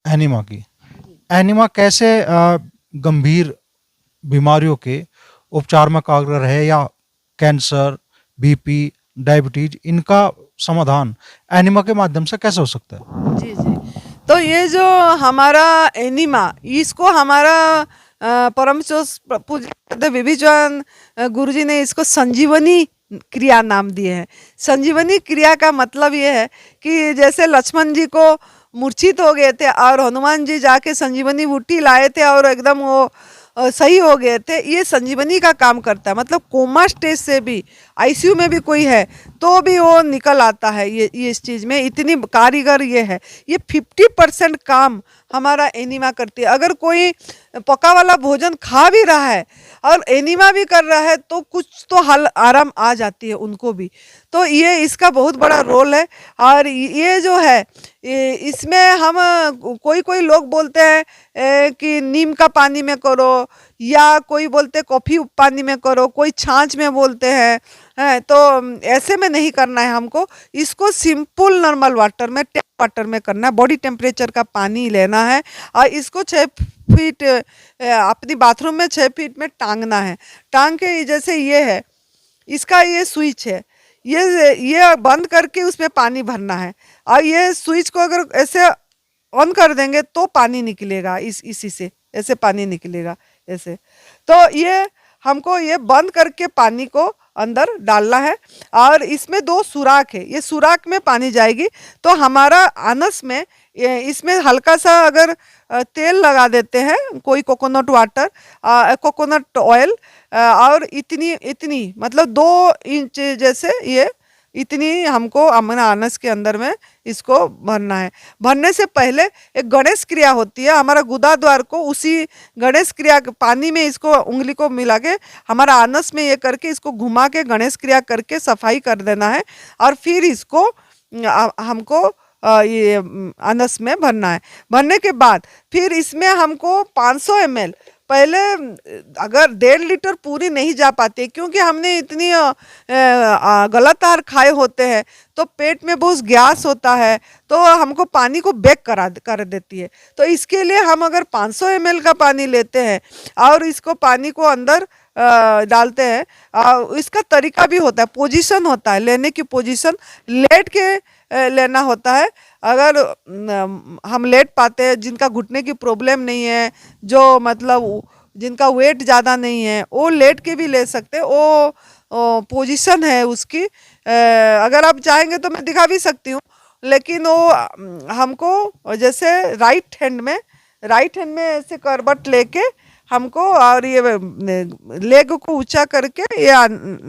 Enema की। Enema कैसे गंभीर बीमारियों के उपचार में कारगर है, या कैंसर, बीपी, डायबिटीज, इनका समाधान एनीमा के माध्यम से कैसे हो सकता है? जी जी। तो ये जो हमारा एनिमा, इसको हमारा पूज्य विभीचंद गुरु जी ने इसको संजीवनी क्रिया नाम दिए हैं। संजीवनी क्रिया का मतलब ये है कि जैसे लक्ष्मण जी को मूर्छित हो गए थे और हनुमान जी जाके संजीवनी बूटी लाए थे और एकदम वो सही हो गए थे, ये संजीवनी का काम करता है। मतलब कोमा स्टेज से भी, आईसीयू में भी कोई है तो भी वो निकल आता है। ये इस चीज़ में इतनी कारीगर ये है। ये 50% काम हमारा एनीमा करती है। अगर कोई पका वाला भोजन खा भी रहा है और एनीमा भी कर रहा है तो कुछ तो हल आराम आ जाती है उनको भी। तो ये इसका बहुत बड़ा रोल है। और ये जो है इसमें हम कोई कोई लोग बोलते हैं कि नीम का पानी में करो, या कोई बोलते कॉफ़ी पानी में करो, कोई छाछ में बोलते हैं। तो ऐसे में नहीं करना है हमको। इसको सिंपल नॉर्मल वाटर में, टैप वाटर में करना है। बॉडी टेम्परेचर का पानी लेना है और इसको 6 फीट अपनी बाथरूम में 6 फीट में टांगना है। टांग के जैसे ये है, इसका ये स्विच है, ये बंद करके उसमें पानी भरना है। और ये स्विच को अगर ऐसे ऑन कर देंगे तो पानी निकलेगा, इसी से ऐसे पानी निकलेगा ऐसे। तो ये हमको ये बंद करके पानी को अंदर डालना है। और इसमें 2 सुराख है, ये सुराख में पानी जाएगी तो हमारा आनस में इसमें हल्का सा अगर तेल लगा देते हैं, कोई कोकोनट वाटर, कोकोनट ऑयल, और इतनी इतनी मतलब 2 इंच जैसे ये इतनी हमको अपना आनस के अंदर में इसको भरना है। भरने से पहले एक गणेश क्रिया होती है हमारा गुदा द्वार को, उसी गणेश क्रिया के पानी में इसको उंगली को मिला के हमारा आनस में ये करके इसको घुमा के गणेश क्रिया करके सफाई कर देना है। और फिर इसको हमको ये आनस में भरना है। भरने के बाद फिर इसमें हमको 500 ml, पहले अगर 1.5 लीटर पूरी नहीं जा पाती क्योंकि हमने इतनी गलत आहार खाए होते हैं तो पेट में बहुत गैस होता है, तो हमको पानी को बेक कर देती है। तो इसके लिए हम अगर 500 ml का पानी लेते हैं और इसको पानी को अंदर डालते हैं, इसका तरीका भी होता है, पोजीशन होता है, लेने की पोजीशन लेट के लेना होता है। अगर हम लेट पाते हैं, जिनका घुटने की प्रॉब्लम नहीं है, जो मतलब जिनका वेट ज़्यादा नहीं है, वो लेट के भी ले सकते हैं। वो पोजीशन है उसकी, अगर आप चाहेंगे तो मैं दिखा भी सकती हूँ। लेकिन वो हमको जैसे राइट हैंड में ऐसे करवट लेके हमको, और ये लेग को ऊंचा करके ये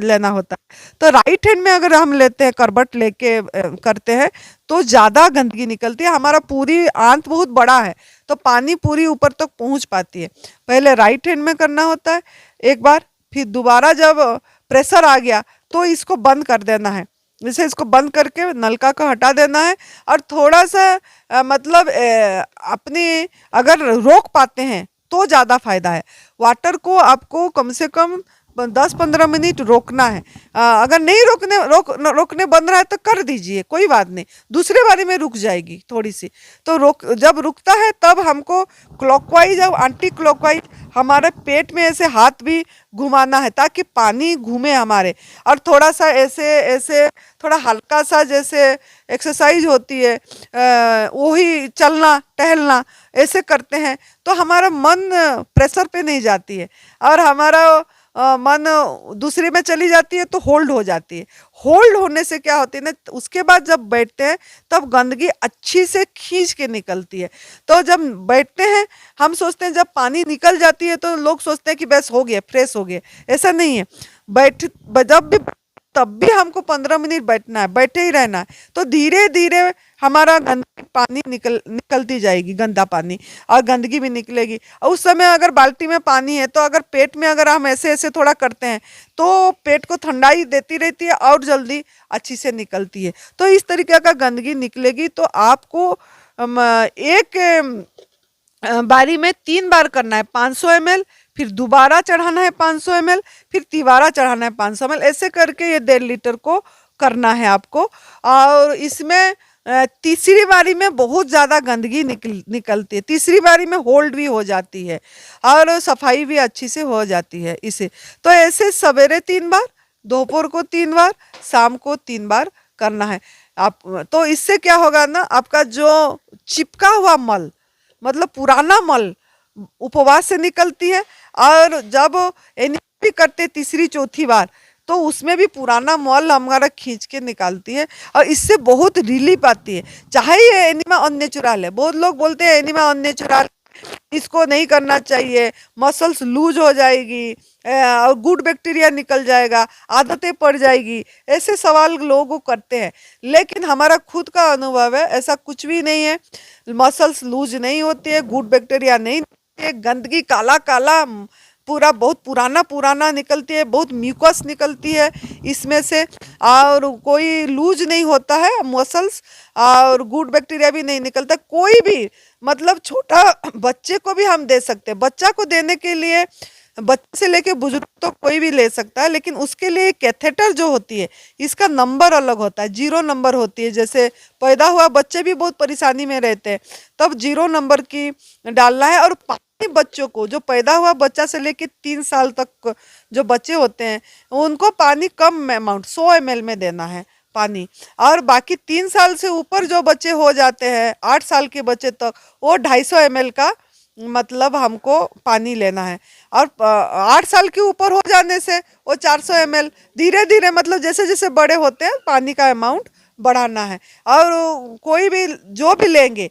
लेना होता है। तो राइट हैंड में अगर हम लेते हैं, करवट लेके करते हैं तो ज़्यादा गंदगी निकलती है। हमारा पूरी आंत बहुत बड़ा है तो पानी पूरी ऊपर तक पहुंच पाती है। पहले राइट हैंड में करना होता है एक बार, फिर दोबारा जब प्रेशर आ गया तो इसको बंद कर देना है। जैसे इसको बंद करके नलका को हटा देना है और थोड़ा सा मतलब अपनी अगर रोक पाते हैं तो ज़्यादा फायदा है। वाटर को आपको कम से कम 10-15 मिनट रोकना है। अगर नहीं रोकने बंद रहा है तो कर दीजिए, कोई बात नहीं, दूसरे बारी में रुक जाएगी थोड़ी सी। तो जब रुकता है तब हमको क्लॉकवाइज और एंटी क्लॉकवाइज हमारे पेट में ऐसे हाथ भी घुमाना है ताकि पानी घूमे हमारे। और थोड़ा सा ऐसे ऐसे थोड़ा हल्का सा जैसे एक्सरसाइज होती है, वही चलना टहलना ऐसे करते हैं तो हमारा मन प्रेशर पे नहीं जाती है और हमारा मन दूसरे में चली जाती है तो होल्ड हो जाती है। होल्ड होने से क्या होती है ना, उसके बाद जब बैठते हैं तब गंदगी अच्छी से खींच के निकलती है। तो जब बैठते हैं हम सोचते हैं, जब पानी निकल जाती है तो लोग सोचते हैं कि बस हो गया, फ्रेश हो गया। ऐसा नहीं है, जब भी तब भी हमको 15 मिनट बैठना है, बैठे ही रहना है। तो धीरे धीरे हमारा गंदा पानी निकलती जाएगी, गंदा पानी, और गंदगी भी निकलेगी। और उस समय अगर बाल्टी में पानी है तो अगर पेट में अगर हम ऐसे ऐसे थोड़ा करते हैं तो पेट को ठंडाई देती रहती है और जल्दी अच्छी से निकलती है। तो इस तरीके का गंदगी निकलेगी। तो आपको एक बारी में 3 बार करना है, 500 ml, फिर दोबारा चढ़ाना है 500 ml, फिर तिबारा चढ़ाना है 500 ml। ऐसे करके ये 1.5 लीटर को करना है आपको। और इसमें तीसरी बारी में बहुत ज़्यादा गंदगी निकलती है, तीसरी बारी में होल्ड भी हो जाती है और सफाई भी अच्छी से हो जाती है इसे। तो ऐसे सवेरे 3 बार, दोपहर को 3 बार, शाम को 3 बार करना है आप। तो इससे क्या होगा ना, आपका जो चिपका हुआ मल, मतलब पुराना मल उपवास से निकलती है। और जब एनी करते तीसरी चौथी बार, तो उसमें भी पुराना मल हमारा खींच के निकालती है और इससे बहुत रिलीफ आती है। चाहे ये एनिमा अननेचुरल है, बहुत लोग बोलते हैं एनिमा अननेचुरल, इसको नहीं करना चाहिए, मसल्स लूज हो जाएगी और गुड बैक्टीरिया निकल जाएगा, आदतें पड़ जाएगी, ऐसे सवाल लोग करते हैं। लेकिन हमारा खुद का अनुभव है, ऐसा कुछ भी नहीं है। मसल्स लूज नहीं होती है, गुड बैक्टीरिया नहीं निकलती है, गंदगी काला काला पूरा बहुत पुराना पुराना निकलती है, बहुत म्यूकस निकलती है इसमें से, और कोई लूज नहीं होता है मसल्स, और गुड बैक्टीरिया भी नहीं निकलता कोई भी। मतलब छोटा बच्चे को भी हम दे सकते हैं, बच्चा को देने के लिए बच्चे से लेके बुजुर्ग तो कोई भी ले सकता है, लेकिन उसके लिए कैथेटर जो होती है, इसका नंबर अलग होता है, 0 नंबर होती है। जैसे पैदा हुआ बच्चे भी बहुत परेशानी में रहते हैं, तब 0 नंबर की डालना है। और पानी बच्चों को, जो पैदा हुआ बच्चा से लेके 3 साल तक जो बच्चे होते हैं, उनको पानी कम अमाउंट 100 ml में देना है पानी। और बाकी 3 साल से ऊपर जो बच्चे हो जाते हैं, 8 साल के बच्चे तक, वो 250 ml का मतलब हमको पानी लेना है। और 8 साल के ऊपर हो जाने से वो 400 ml, धीरे धीरे मतलब जैसे जैसे बड़े होते हैं पानी का अमाउंट बढ़ाना है। और कोई भी जो भी लेंगे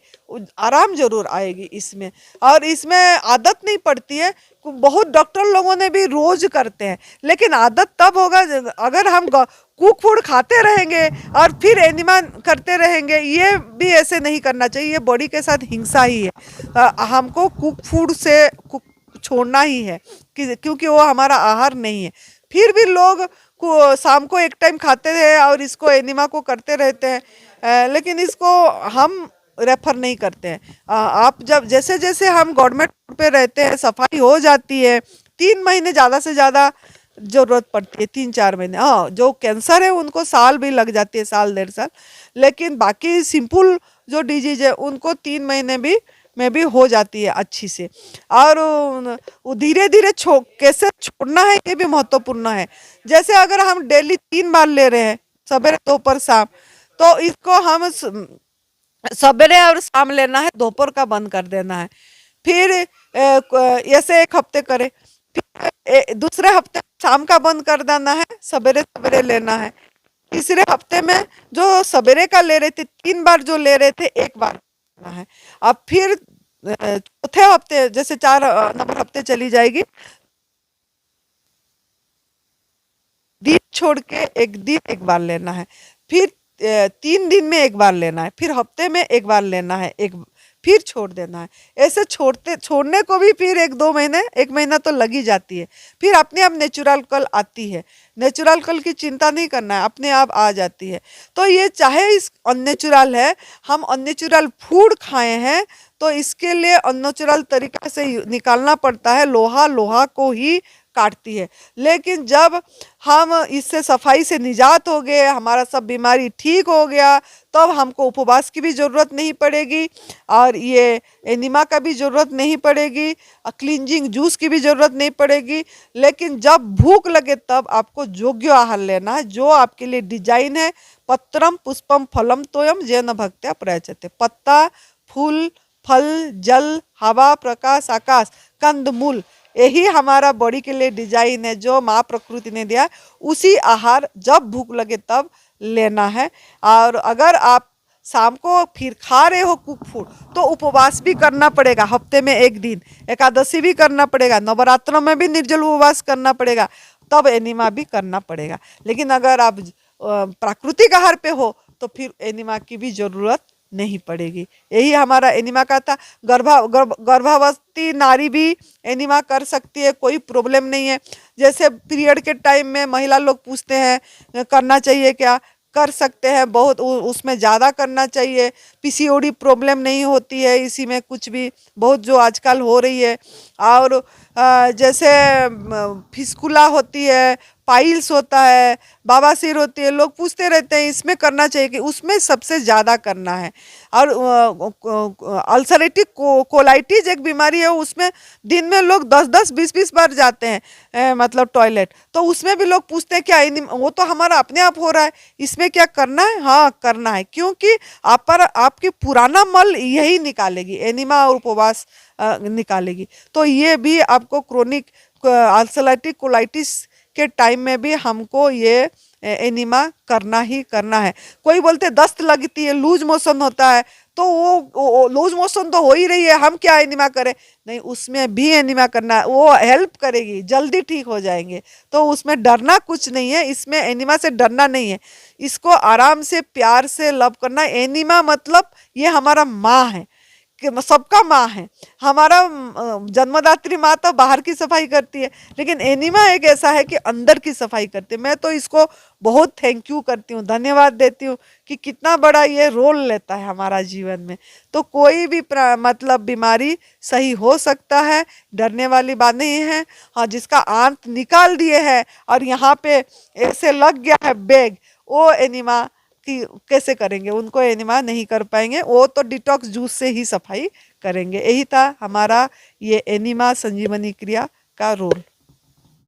आराम जरूर आएगी इसमें, और इसमें आदत नहीं पड़ती है। बहुत डॉक्टर लोगों ने भी रोज करते हैं, लेकिन आदत तब होगा अगर हम कुक फूड खाते रहेंगे और फिर एनिमा करते रहेंगे। ये भी ऐसे नहीं करना चाहिए, ये बॉडी के साथ हिंसा ही है। हमको कुक फूड से छोड़ना ही है क्योंकि वो हमारा आहार नहीं है। फिर भी लोग को शाम को एक टाइम खाते हैं और इसको एनिमा को करते रहते हैं, लेकिन इसको हम रेफर नहीं करते हैं। आप जब जैसे जैसे हम गवर्नमेंट पे रहते हैं, सफाई हो जाती है, 3 महीने ज़्यादा से ज़्यादा जरूरत पड़ती है, 3-4 महीने। हाँ, जो कैंसर है उनको साल भी लग जाती है, साल 1.5 साल। लेकिन बाकी सिंपल जो डिजीज है उनको 3 महीने भी में भी हो जाती है अच्छी से। और धीरे धीरे कैसे छोड़ना है ये भी महत्वपूर्ण है। जैसे अगर हम डेली 3 बार ले रहे हैं, सवेरे दोपहर शाम, तो इसको हम सवेरे और शाम लेना है, दोपहर का बंद कर देना है। फिर ऐसे 1 हफ्ते करें, फिर दूसरे हफ्ते शाम का बंद कर देना है, सवेरे सवेरे लेना है। तीसरे हफ्ते में जो सवेरे का ले रहे थे, 3 बार जो ले रहे थे, 1 बार लेना है। अब फिर चौथे हफ्ते, जैसे 4 नंबर हफ्ते चली जाएगी, दिन छोड़ के एक दिन 1 बार लेना है, फिर 3 दिन में 1 बार लेना है, फिर हफ्ते में 1 बार लेना है, फिर छोड़ देना है। ऐसे छोड़ने को भी फिर 1-2 महीने, 1 महीना तो लग ही जाती है। फिर अपने आप नेचुरल कल आती है, नेचुरल कल की चिंता नहीं करना है, अपने आप आ जाती है। तो ये चाहे इस अननेचुरल है, हम अननेचुरल फूड खाए हैं, तो इसके लिए अननेचुरल तरीका से निकालना पड़ता है। लोहा लोहा को ही काटती है। लेकिन जब हम इससे सफाई से निजात हो गए, हमारा सब बीमारी ठीक हो गया, तब हमको उपवास की भी ज़रूरत नहीं पड़ेगी और ये एनिमा का भी ज़रूरत नहीं पड़ेगी, क्लींजिंग जूस की भी ज़रूरत नहीं पड़ेगी। लेकिन जब भूख लगे तब आपको योग्य आहार लेना है, जो आपके लिए डिजाइन है। पत्रम पुष्पम फलम तोयम जेन भक्त्या प्रयचते। पत्ता, फूल, फल, जल, हवा, प्रकाश, आकाश, कंद, मूल, यही हमारा बॉडी के लिए डिजाइन है, जो माँ प्रकृति ने दिया। उसी आहार जब भूख लगे तब लेना है। और अगर आप शाम को फिर खा रहे हो कुक फूड, तो उपवास भी करना पड़ेगा, हफ्ते में 1 दिन एकादशी भी करना पड़ेगा, नवरात्रों में भी निर्जल उपवास करना पड़ेगा, तब एनिमा भी करना पड़ेगा। लेकिन अगर आप प्राकृतिक आहार पे हो, तो फिर एनिमा की भी जरूरत नहीं पड़ेगी। यही हमारा एनिमा का था। गर्भावस्थी नारी भी एनिमा कर सकती है, कोई प्रॉब्लम नहीं है। जैसे पीरियड के टाइम में महिला लोग पूछते हैं करना चाहिए क्या, कर सकते हैं, बहुत उसमें ज़्यादा करना चाहिए। पीसीओडी प्रॉब्लम नहीं होती है इसी में कुछ भी, बहुत जो आजकल हो रही है। और जैसे फिस्कुला होती है, पाइल्स होता है, बवासीर होती है, लोग पूछते रहते हैं इसमें करना चाहिए कि उसमें सबसे ज़्यादा करना है। और अल्सरेटिव कोलाइटिस एक बीमारी है, उसमें दिन में लोग 10-10 20-20 बार जाते हैं मतलब टॉयलेट, तो उसमें भी लोग पूछते हैं क्या वो तो हमारा अपने आप हो रहा है, इसमें क्या करना है? हाँ करना है, क्योंकि आप पर आपकी पुराना मल यही निकालेगी, एनिमा और उपवास निकालेगी। तो ये भी आपको क्रोनिक अल्सरेटिव कोलाइटिस के टाइम में भी हमको ये एनिमा करना ही करना है। कोई बोलते दस्त लगती है, लूज मोशन होता है, तो वो लूज मोशन तो हो ही रही है, हम क्या एनिमा करें? नहीं, उसमें भी एनिमा करना है, वो हेल्प करेगी, जल्दी ठीक हो जाएंगे। तो उसमें डरना कुछ नहीं है, इसमें एनिमा से डरना नहीं है, इसको आराम से प्यार से लव करना। एनिमा मतलब ये हमारा माँ है, कि सबका माँ है। हमारा जन्मदात्री माँ तो बाहर की सफाई करती है, लेकिन एनिमा एक ऐसा है कि अंदर की सफाई करती है। मैं तो इसको बहुत थैंक यू करती हूँ, धन्यवाद देती हूँ कि कितना बड़ा ये रोल लेता है हमारा जीवन में। तो कोई भी मतलब बीमारी सही हो सकता है, डरने वाली बात नहीं है। हाँ, जिसका आंत निकाल दिए है और यहाँ पे ऐसे लग गया है बैग, वो एनिमा कि कैसे करेंगे, उनको एनिमा नहीं कर पाएंगे, वो तो डिटॉक्स जूस से ही सफाई करेंगे। यही था हमारा ये एनिमा संजीवनी क्रिया का रोल।